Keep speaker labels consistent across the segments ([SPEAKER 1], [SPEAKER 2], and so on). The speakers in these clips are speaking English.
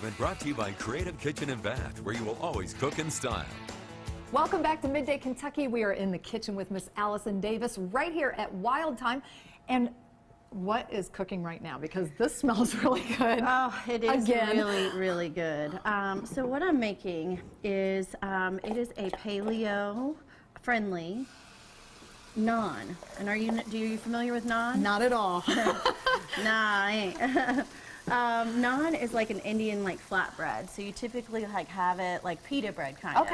[SPEAKER 1] segment brought to you by Creative Kitchen and Bath, where you will always cook in style.
[SPEAKER 2] Welcome back to Midday Kentucky. We are in the kitchen with Miss Allison Davis right here at Wild Thyme. And what is cooking right now? Because this smells really good.
[SPEAKER 3] Oh, it is
[SPEAKER 2] Again.
[SPEAKER 3] really, really good. So what I'm making is, it is a paleo-friendly naan. And are you familiar with naan?
[SPEAKER 2] Not at all.
[SPEAKER 3] Nah, I ain't. Naan is like an Indian flatbread. So you typically have it like pita bread kind of.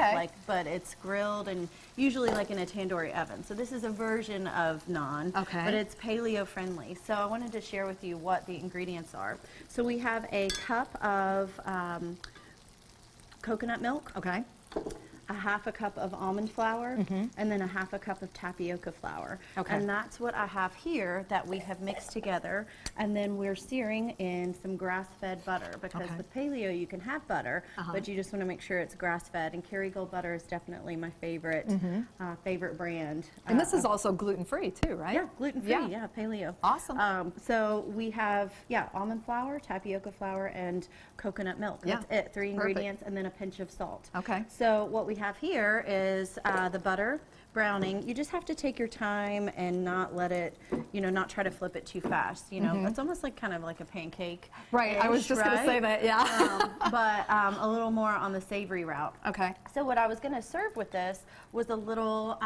[SPEAKER 3] But it's grilled and usually in a tandoori oven. So this is a version of naan.
[SPEAKER 2] Okay.
[SPEAKER 3] But it's paleo friendly. So I wanted to share with you what the ingredients are. So we have a cup of coconut milk.
[SPEAKER 2] Okay.
[SPEAKER 3] A half a cup of almond flour, and then a half a cup of tapioca flour.
[SPEAKER 2] Okay.
[SPEAKER 3] And that's what I have here that we have mixed together. And then we're searing in some grass-fed butter, because with paleo you can have butter, but you just want to make sure it's grass-fed. And Kerrygold butter is definitely my favorite favorite brand.
[SPEAKER 2] And this is also gluten-free too, right?
[SPEAKER 3] Yeah, gluten-free, yeah, paleo.
[SPEAKER 2] Awesome.
[SPEAKER 3] So we have, almond flour, tapioca flour, and coconut milk. That's it, 3 ingredients, and then a pinch of salt.
[SPEAKER 2] Okay.
[SPEAKER 3] So what we have here is the butter browning. You just have to take your time and not let it, not try to flip it too fast. It's almost kind of like a pancake.
[SPEAKER 2] Right, I was just going to say that, yeah.
[SPEAKER 3] But a little more on the savory route.
[SPEAKER 2] Okay.
[SPEAKER 3] So what I was going to serve with this was a little,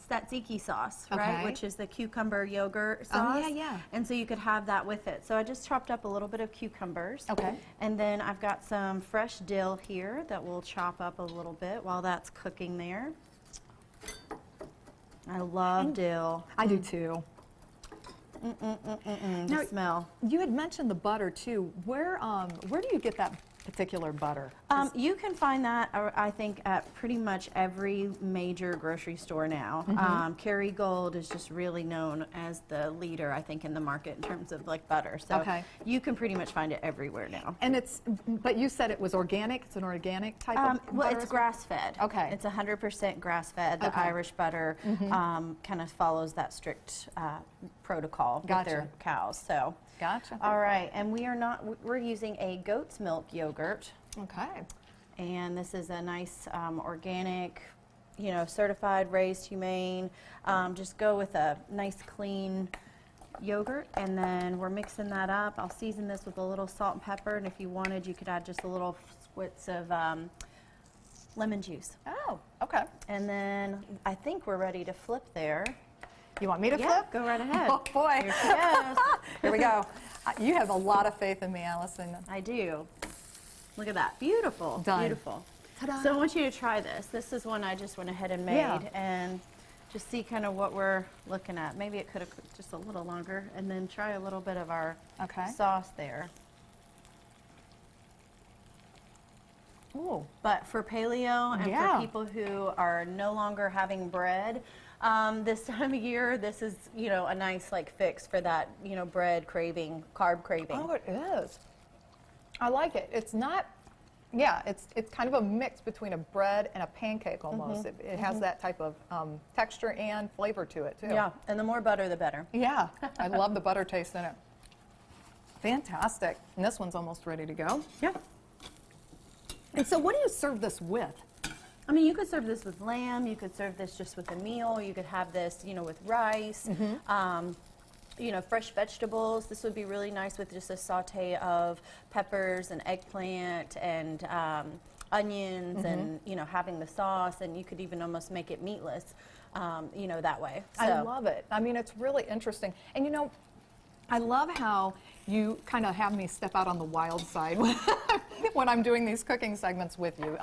[SPEAKER 3] tzatziki sauce, right? Which is the cucumber yogurt sauce.
[SPEAKER 2] Oh, yeah.
[SPEAKER 3] And so you could have that with it. So I just chopped up a little bit of cucumbers.
[SPEAKER 2] Okay.
[SPEAKER 3] And then I've got some fresh dill here that we'll chop up a little bit while that's cooking there. I love dill.
[SPEAKER 2] I do too.
[SPEAKER 3] The smell.
[SPEAKER 2] You had mentioned the butter too. Where do you get that particular butter?
[SPEAKER 3] You can find that, I think, at pretty much every major grocery store now. Kerrygold is just really known as the leader, I think, in the market in terms of butter. So you can pretty much find it everywhere now.
[SPEAKER 2] And but you said it was organic. It's an organic type of butter?
[SPEAKER 3] Well, it's grass-fed.
[SPEAKER 2] Okay.
[SPEAKER 3] It's 100% grass-fed. The Irish butter kind of follows that strict protocol with their cows. So.
[SPEAKER 2] Gotcha.
[SPEAKER 3] All right, and we're using a goat's milk yogurt.
[SPEAKER 2] Okay.
[SPEAKER 3] And this is a nice organic, certified, raised, humane. Just go with a nice clean yogurt, and then we're mixing that up. I'll season this with a little salt and pepper, and if you wanted, you could add just a little squirts of lemon juice.
[SPEAKER 2] Oh, okay.
[SPEAKER 3] And then I think we're ready to flip there.
[SPEAKER 2] You want me to flip?
[SPEAKER 3] Go right ahead.
[SPEAKER 2] Oh, boy.
[SPEAKER 3] Here she goes.
[SPEAKER 2] Here we go. You have a lot of faith in me, Allison.
[SPEAKER 3] I do. Look at that. Beautiful.
[SPEAKER 2] Done.
[SPEAKER 3] Beautiful.
[SPEAKER 2] Ta-da.
[SPEAKER 3] So I want you to try this. This is one I just went ahead and made, and just see kind of what we're looking at. Maybe it could have cooked just a little longer, and then try a little bit of our sauce there.
[SPEAKER 2] Ooh.
[SPEAKER 3] But for paleo and for people who are no longer having bread, this time of year, this is, a nice fix for that, bread craving, carb craving.
[SPEAKER 2] Oh, it is. I like it. It's not, it's kind of a mix between a bread and a pancake almost. It has that type of texture and flavor to it too.
[SPEAKER 3] Yeah, and the more butter, the better.
[SPEAKER 2] Yeah, I love the butter taste in it. Fantastic. And this one's almost ready to go.
[SPEAKER 3] Yeah.
[SPEAKER 2] And so what do you serve this with?
[SPEAKER 3] I mean, you could serve this with lamb, you could serve this just with a meal, you could have this, with rice, fresh vegetables. This would be really nice with just a saute of peppers and eggplant and onions and, having the sauce, and you could even almost make it meatless, that way. So.
[SPEAKER 2] I love it. I mean, it's really interesting. And I love how you kind of have me step out on the wild side when I'm doing these cooking segments with you,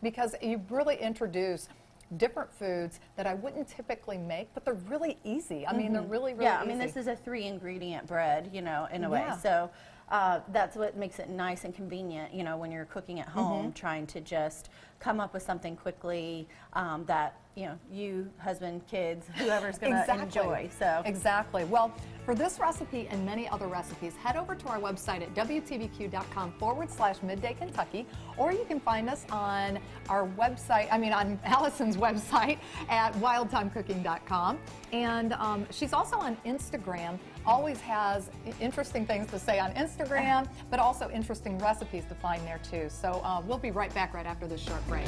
[SPEAKER 2] because you really introduce different foods that I wouldn't typically make, but they're really easy. I mean, they're really, really easy.
[SPEAKER 3] I mean, this is a 3-ingredient bread, in a way. So that's what makes it nice and convenient, when you're cooking at home, trying to just come up with something quickly that you, husband, kids, whoever's going to
[SPEAKER 2] Exactly.
[SPEAKER 3] enjoy. So
[SPEAKER 2] Exactly. Well, for this recipe and many other recipes, head over to our website at WTVQ.com/Midday Kentucky, or you can find us on our website, on Allison's website at wildtimecooking.com. And she's also on Instagram, always has interesting things to say on Instagram, but also interesting recipes to find there too. So we'll be right back right after this short break.